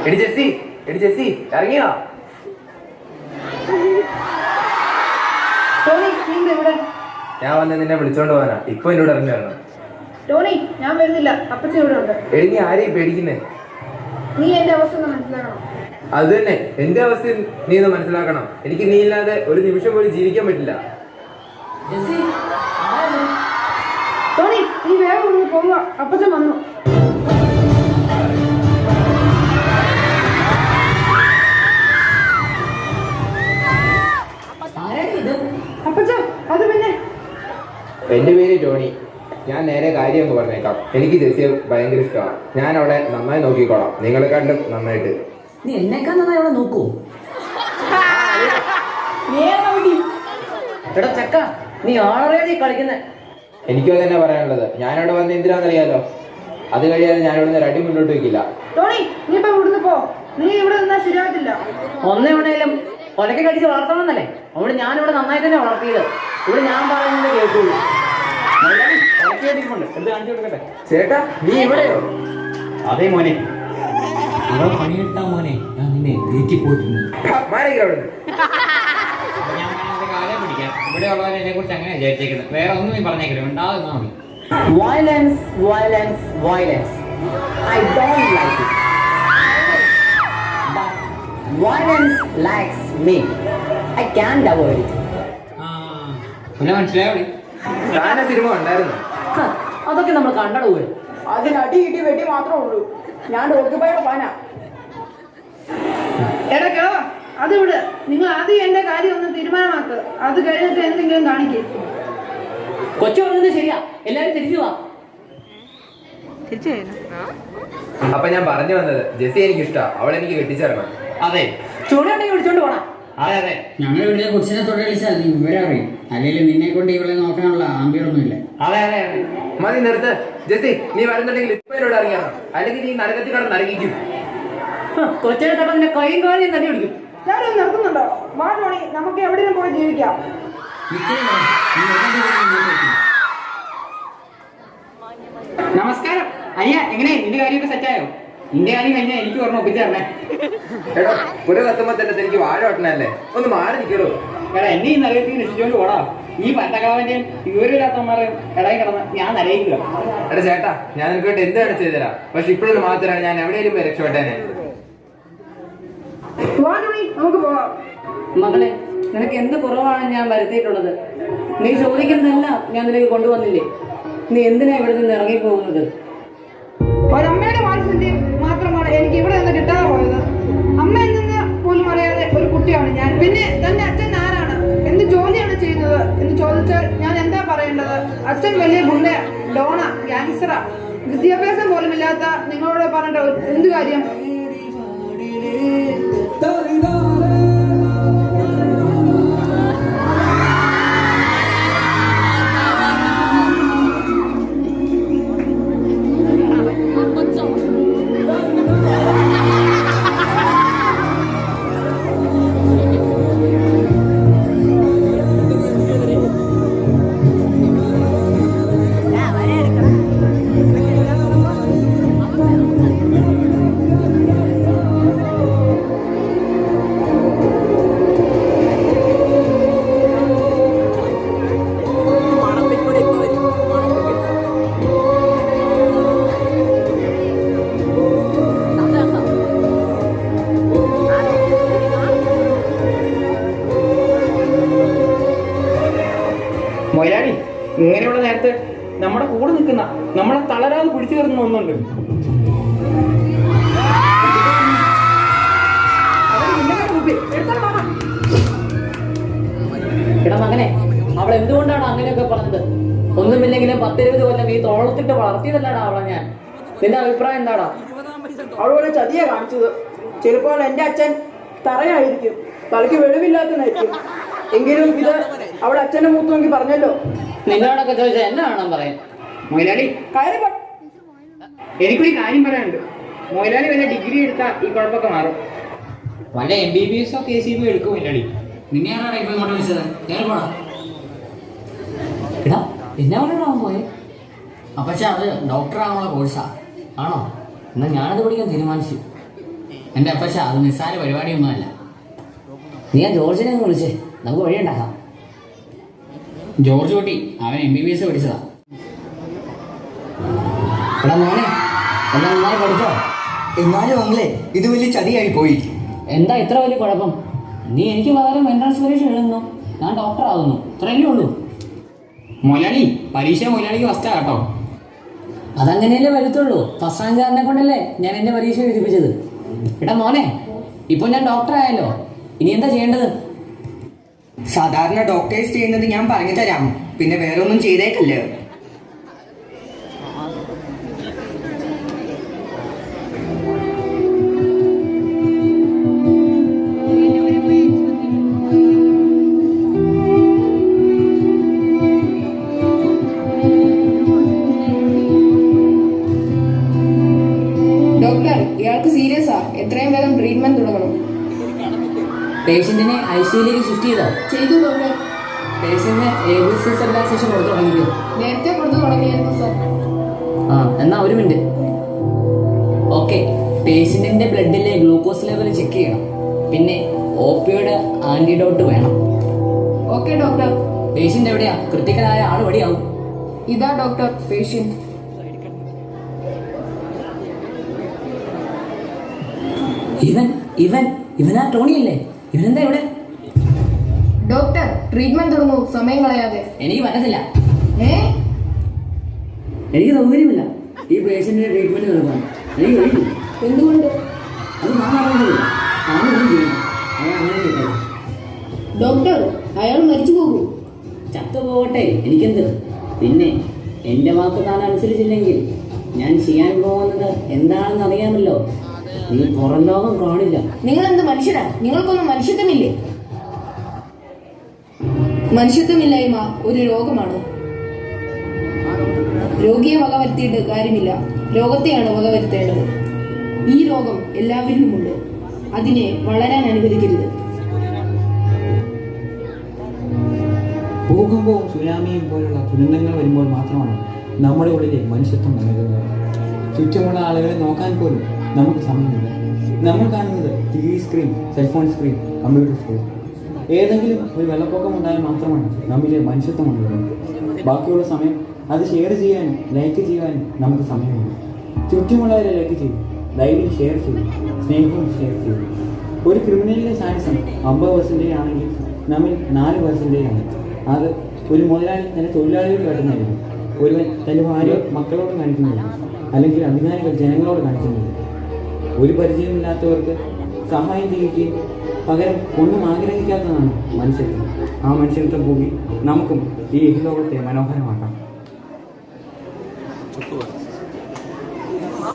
എടി ജെസ്സി, എടി Jessy, ഇറങ്ങിയോ? Tony, നീ ഇവിടെ? ഞാൻ വന്ന് നിന്നെ വിളിച്ചോണ്ട് പോകാനാ. ഇപ്പൊ എന്നോട് ഇറങ്ങി വരണം. ടോണി, ഞാൻ വരുന്നില്ല. അപ്പച്ചി ഇവിടെ ഉണ്ട്. എടി നീ ആരെയും പേടിക്കുന്നേ? നീ എന്റെ അവസ്ഥ ഒന്ന് മനസ്സിലാക്കണം. അത് തന്നെ, എന്റെ അവസ്ഥ നീ ഒന്ന് മനസ്സിലാക്കണം. എനിക്ക് നീ ഇല്ലാതെ ഒരു നിമിഷം പോലും ജീവിക്കാൻ പറ്റില്ല. ടോണി, നീ വേഗം ഒന്ന് പോവുക. അപ്പച്ചൻ വന്നു. അപ്പച്ച, അത് പിന്നെ എന്റെ പേര് ടോണി. ഞാൻ നേരെ കാര്യം അങ്ങ് പറഞ്ഞേക്കാം. എനിക്ക് ജെസ്സിയെ ഭയങ്കര ഇഷ്ടമാണ്. ഞാൻ അവളെ നന്നായി നോക്കിക്കോളാം, നിങ്ങളെക്കാട്ടിലും നന്നായിട്ട്. നീ എന്നെക്കാൾ നന്നായി അവളെ നോക്കൂ. എടാ ചക്ക, നീ ആളറിയാതെ കളിക്കുന്നേ. എനിക്കും തന്നെ പറയാനുള്ളത്. ഞാനവിടെ വന്ന് എന്തിനാണെന്നറിയാലോ. അത് കഴിയാതെ ഞാനിവിടെ നിന്ന് അടി മുന്നോട്ട് വെക്കില്ല. ടോണി, നീ ഇപ്പൊ ഇവിടുന്ന് പോ. നീ ഇവിടെ നിന്നാൽ ശരിയാകത്തില്ല. ഒന്നെവിടെയും ഒലക്കെ കടിച്ച് വളർത്തണമെന്നല്ലേ? അവിടെ ഞാനിവിടെ നന്നായി തന്നെ വളർത്തിയത്. ഇവിടെ ഞാൻ പറയുന്നത് കേൾക്കുള്ളൂ. ചേട്ടാ, നീ ഇവിടെയോ? അതെ മോനെ, ഇവിടെ പണിയെടുത്താ മോനെ. ഞാൻ നിന്നെ വീട്ടിൽ പോയിട്ടുണ്ട്. ഇവിടെ ഉള്ളവരെ എന്നെ കുറിച്ച് അങ്ങനെ വിചാരിച്ചേക്കുന്നത്. വേറെ ഒന്നും നീ പറഞ്ഞേക്കില്ല, ഉണ്ടാകുന്ന മതി. Violence, violence, violence. I don't like it. But violence likes me. I can't avoid it. മനസ്സിലായോ? താന സിനിമ ഉണ്ടായിരുന്നു. അതൊക്കെ നമ്മൾ കണ്ടടുപോയി. അതിന് അടി ഇടി വെടി മാത്രമേ ഉള്ളൂ. ഞാൻ ഡോക്ടർബായുടെ ഫാനാ. എടാ കേള, അതിവിടെ. നിങ്ങൾ ആദ്യം എന്റെ കാര്യം ഒന്ന് തീരുമാനമാക്കുക. അത് കഴിഞ്ഞിട്ട് എന്തെങ്കിലും കാണിക്കേ. കൊച്ചു പറഞ്ഞത് ശരിയാ. എല്ലാരും തിരിച്ചു വാ. അപ്പൊ ഞാൻ പറഞ്ഞു വന്നത്, ജെസ്സി എനിക്ക് ഇഷ്ടമാണ്. അവളെനിക്ക് കെട്ടിച്ചേരണം. അതെ, ചൂടുണ്ടെങ്കിൽ വിളിച്ചോണ്ട് പോണം. അതെ അതെ. ഞങ്ങൾ ഇവിടെ കൊച്ചിനെ തൊഴിലിച്ചാൽ നീ വിവരം അറിയും. അല്ലെങ്കിൽ നിന്നെ കൊണ്ട് ഇവളെ നോക്കാനുള്ള ആമ്പിയൊന്നുമില്ല. അതെ അതെ അതെ. മതി, നിർത്ത്. ജെസ്സി, നീ വരുന്നുണ്ടെങ്കിൽ ഇപ്പൊ എന്നോട് ഇറങ്ങിയാണ്. അല്ലെങ്കിൽ നീ നരകത്തിൽ കടന്ന് നരകിക്കും. കൊച്ചിനെ തൊട്ട് നിന്റെ കൈയും കാര്യം തന്നെ പിടിക്കും. ഞാനൊന്ന് നിർത്തുന്നുണ്ടോ? വാ ടോണി, നമുക്ക് എവിടെയും പോയി ജീവിക്കാം. നമസ്കാരം അയ്യ, എങ്ങനെ നിന്റെ കാര്യമൊക്കെ സെറ്റായോ? നിന്റെ കാര്യം കഴിഞ്ഞാൽ എനിക്ക് ഓർമ്മ ഒപ്പിച്ചു തരണേ. എടോ, ഒരു കത്തുമ്പോ തന്നെ എനിക്ക് വാഴ വെട്ടണല്ലേ. ഒന്ന് മാറി നിൽക്കണോ? എടാ, എന്നെ ഈ നരകത്തിൽ രക്ഷിച്ചോണ്ട് പോടാ. ഈ പട്ടക്കാവന്റെയും വിവരമില്ലാത്തമാരെയും ഇടയിൽ കിടന്ന് ഞാൻ നരയിക്കുക. എടാ ചേട്ടാ, ഞാൻ നിനക്ക് വേണ്ടി എന്ത് കാണിച്ചു തരാം. പക്ഷെ ഇപ്പോഴും മാത്രമാണ് ഞാൻ എവിടെയെങ്കിലും പോയി രക്ഷപ്പെട്ടേനെ. വാ ടോണി, നമുക്ക് പോവാം. മകളെ, നിനക്ക് എന്ത് കുറവാണ് ഞാൻ വരുത്തിയിട്ടുള്ളത്? നീ ചോദിക്കുന്നതെല്ലാം ഞാൻ നിനക്ക് കൊണ്ടുവന്നില്ലേ? നീ എന്തിനാ ഇവിടെ നിന്ന് ഇറങ്ങിപ്പോകുന്നത്? ഒരമ്മയുടെ വാത്സല്യം മാത്രമാണ് എനിക്ക് ഇവിടെ നിന്ന് കിട്ടാതെ പോയത്. അമ്മ എന്ന് പോലും അറിയാതെ ഒരു കുട്ടിയാണ് ഞാൻ. പിന്നെ തന്റെ അച്ഛൻ ആരാണ്, എന്ത് ജോലിയാണ് ചെയ്യുന്നത് എന്ന് ചോദിച്ചാൽ ഞാൻ എന്താ പറയേണ്ടത്? അച്ഛൻ വലിയ ഗുണ്ട, ഡോണ, ഗാങ്സ്റ്ററാ. വിദ്യാഭ്യാസം പോലും ഇല്ലാത്ത നിങ്ങളോട് പറഞ്ഞിട്ട് എന്ത് കാര്യം? മൊയിലാളി, ഇങ്ങനെയുള്ള നേരത്ത് നമ്മുടെ കൂടെ നിൽക്കുന്ന, നമ്മളെ തളരാതെ പിടിച്ചു കയറുന്ന ഒന്നുണ്ട്. എടാ മകനെ, അവൾ എന്തുകൊണ്ടാണ് അങ്ങനെയൊക്കെ പറഞ്ഞത്? ഒന്നുമില്ലെങ്കിലും 10-20 കൊല്ലം ഈ തോളത്തിട്ട് വളർത്തിയതല്ലാടാ അവളെ ഞാൻ. നിന്റെ അഭിപ്രായം എന്താടാ? അവളോട് ചതിയാ കാണിച്ചത്. ചിലപ്പോൾ എന്റെ അച്ഛൻ തറയായിരിക്കും, തലയ്ക്ക് വെളിവില്ലാത്തതായിരിക്കും. എങ്കിലും ഇത് അവിടെ അച്ഛന്റെ മൂത്ത് നോക്കി പറഞ്ഞല്ലോ. നിന്നോടൊക്കെ ചോദിച്ചാൽ എന്നെ വേണം പറയാൻ. മൊയിലാളി, എനിക്കൊരു കാര്യം പറയാനുണ്ട്. മൊയിലാളി വല്ല ഡിഗ്രി എടുത്താൽ ഈ കുഴപ്പമൊക്കെ മാറും. വല്ല MBBS KCB എടുക്കും മൊയിലാളി. നിന്നെയാണോ ഇപ്പൊ ഇങ്ങോട്ട് വിളിച്ചത്? കേൾക്കോടാ. എടാ, എന്നെ പറയണോ പോയെ? അപ്പച്ചാ, അത് ഡോക്ടറാണുള്ള കോഴ്സാ. ആണോ? എന്നാൽ ഞാനത് പഠിക്കാൻ തീരുമാനിച്ചു. എൻ്റെ അപ്പച്ച അത് നിസ്സാര പരിപാടിയൊന്നുമല്ല. നീ ആ ജോർജിനെ ഒന്ന് വിളിച്ചേ, നമുക്ക് വഴിയുണ്ടാക്കാം. ജോർജ് കുട്ടി അവൻ MBBS പഠിച്ചതാ. എടാ മോനെ, എല്ലാം നന്നായി പഠിച്ചോ? എന്നാലും അങ്ങളെ ഇത് വലിയ ചതിയായി പോയി. എന്താ ഇത്ര വലിയ കുഴപ്പം? നീ എനിക്ക് പകരം എൻട്രൻസ് പരീക്ഷ എഴുതുന്നു, ഞാൻ ഡോക്ടർ ആകുന്നു, ഇത്രയല്ലേ ഉള്ളൂ. മൊയിലാളി പരീക്ഷ മൊയിലാളിക്ക് ഫസ്റ്റാ കേട്ടോ. അതങ്ങനെയല്ലേ വരുത്തുള്ളൂ. ഫസ്റ്റ് റാങ്കുകാരനെ കൊണ്ടല്ലേ ഞാൻ എൻ്റെ പരീക്ഷ എഴുതിപ്പിച്ചത്. എടാ മോനെ, ഇപ്പോൾ ഞാൻ ഡോക്ടർ ആയല്ലോ, ഇനി എന്താ ചെയ്യേണ്ടത്? സാധാരണ ഡോക്ടേഴ്സ് ചെയ്യുന്നത് ഞാൻ പറഞ്ഞു തരാം, പിന്നെ വേറെ ഒന്നും ചെയ്തേക്കല്ലേ. ഡോക്ടർ, ഇയാൾക്ക് സീരിയസാ, എത്രയും വേഗം ട്രീറ്റ്മെന്റ് തുടങ്ങണം. പേഷ്യന്റിനെ ICUലേക്ക് ഷിഫ്റ്റ് ചെയ്തോ? ചെയ്തു ഡോക്ടർ. പേഷ്യന്റിന് ABC സെഷൻ കൊടുത്തു തുടങ്ങിയോ? നേരത്തെ കൊടുത്തു തുടങ്ങിയായിരുന്നു സാർ. ആ, എന്നാ ഒരു മിനിറ്റ്. ഓക്കെ, പേഷ്യന്റിന്റെ ബ്ലഡിലെ ഗ്ലൂക്കോസ് ലെവൽ ചെക്ക് ചെയ്യണം. പിന്നെ ഓപ്പിയോയുടെ ആന്റിഡോട്ട് വേണം. Okay doctor. പേഷ്യന്റ് എവിടെയാ? ക്രിട്ടിക്കലായ ആൾ എവിടെയാവും? ഇതാ ഡോക്ടർ പേഷ്യന്റ്. ഇവനാ ടോണിയല്ലേ? ഇവനെന്താ ഇവിടെ? ഡോക്ടർ, ട്രീറ്റ്മെന്റ് തുടങ്ങൂ, സമയം കളയാതെ. എനിക്ക് പറ്റത്തില്ല, ഏ എനിക്ക് സൗകര്യമില്ല ഈ പേഷ്യന്റിന്റെ ട്രീറ്റ്മെന്റ് നടത്താൻ. എനിക്ക് കഴിയില്ല. എന്തുകൊണ്ട്? അത് ഞാൻ അറിയുന്നില്ല. ഞാനൊന്നും ചെയ്യണം. അയാൾ അങ്ങനെ കിട്ടും. ഡോക്ടർ, അയാൾ മരിച്ചു പോകും. ചത്തുപോകട്ടെ, എനിക്കെന്ത്. പിന്നെ എൻ്റെ വാക്ക് താൻ അനുസരിച്ചില്ലെങ്കിൽ ഞാൻ ചെയ്യാൻ പോകുന്നത് എന്താണെന്ന് അറിയാമല്ലോ. നീ പുറം ലോകം കാണില്ല. നിങ്ങൾ എന്ത് മനുഷ്യരാ? നിങ്ങൾക്കൊന്നും മനുഷ്യത്വമില്ലേ? മനുഷ്യത്വമില്ലായ്മ ഒരു രോഗമാണ്. രോഗിയെ വകവരുത്തിയിട്ട് കാര്യമില്ല, രോഗത്തെയാണ് വകവരുത്തേണ്ടത്. ഈ രോഗം എല്ലാവരിലുമുണ്ട്, അതിനെ വളരാൻ അനുവദിക്കരുത്. ഭൂകമ്പവും സുനാമിയും പോലുള്ള ദുരന്തങ്ങൾ വരുമ്പോൾ മാത്രമാണ് നമ്മുടെ ഉള്ളിലെ മനുഷ്യത്വം ഉണരുന്നത്. ചുറ്റുമുള്ള ആളുകളെ നോക്കാൻ പോലും നമുക്ക് സമയമില്ല. നമ്മൾ കാണുന്നത് TV screen, cellphone screen, computer screen. ഏതെങ്കിലും ഒരു വെള്ളപ്പൊക്കം ഉണ്ടായാൽ മാത്രമാണ് നമ്മിലെ മനുഷ്യത്വം ഉണരുന്നത്. ബാക്കിയുള്ള സമയം അത് ഷെയർ ചെയ്യാനും ലൈക്ക് ചെയ്യാനും നമുക്ക് സമയമുണ്ട്. ചുറ്റുമുള്ളവരെ ലൈക്ക് ചെയ്യും, ധൈര്യം ഷെയർ ചെയ്യും, സ്നേഹവും ഷെയർ ചെയ്യും. ഒരു ക്രിമിനലിൻ്റെ സാനിസം 50% ആണെങ്കിൽ നമ്മിൽ 4% ആണ്. അത് ഒരു മുതലാളി തൻ്റെ തൊഴിലാളിയോട് കാട്ടുന്നതായിരിക്കും, ഒരുവൻ തൻ്റെ ഭാര്യ മക്കളോട് കാണിക്കുന്നില്ല, അല്ലെങ്കിൽ അധികാരികൾ ജനങ്ങളോട് കാണിക്കുന്നില്ല. ഒരു പരിചയമില്ലാത്തവർക്ക് സഹായം ചെയ്യുകയും പകരം ഒന്നും ആഗ്രഹിക്കാത്തതാണ് മനുഷ്യത്വം. ആ മനുഷ്യത്വം കൂടി നമുക്കും ഈ ലോകത്തെ മനോഹരമാക്കാം.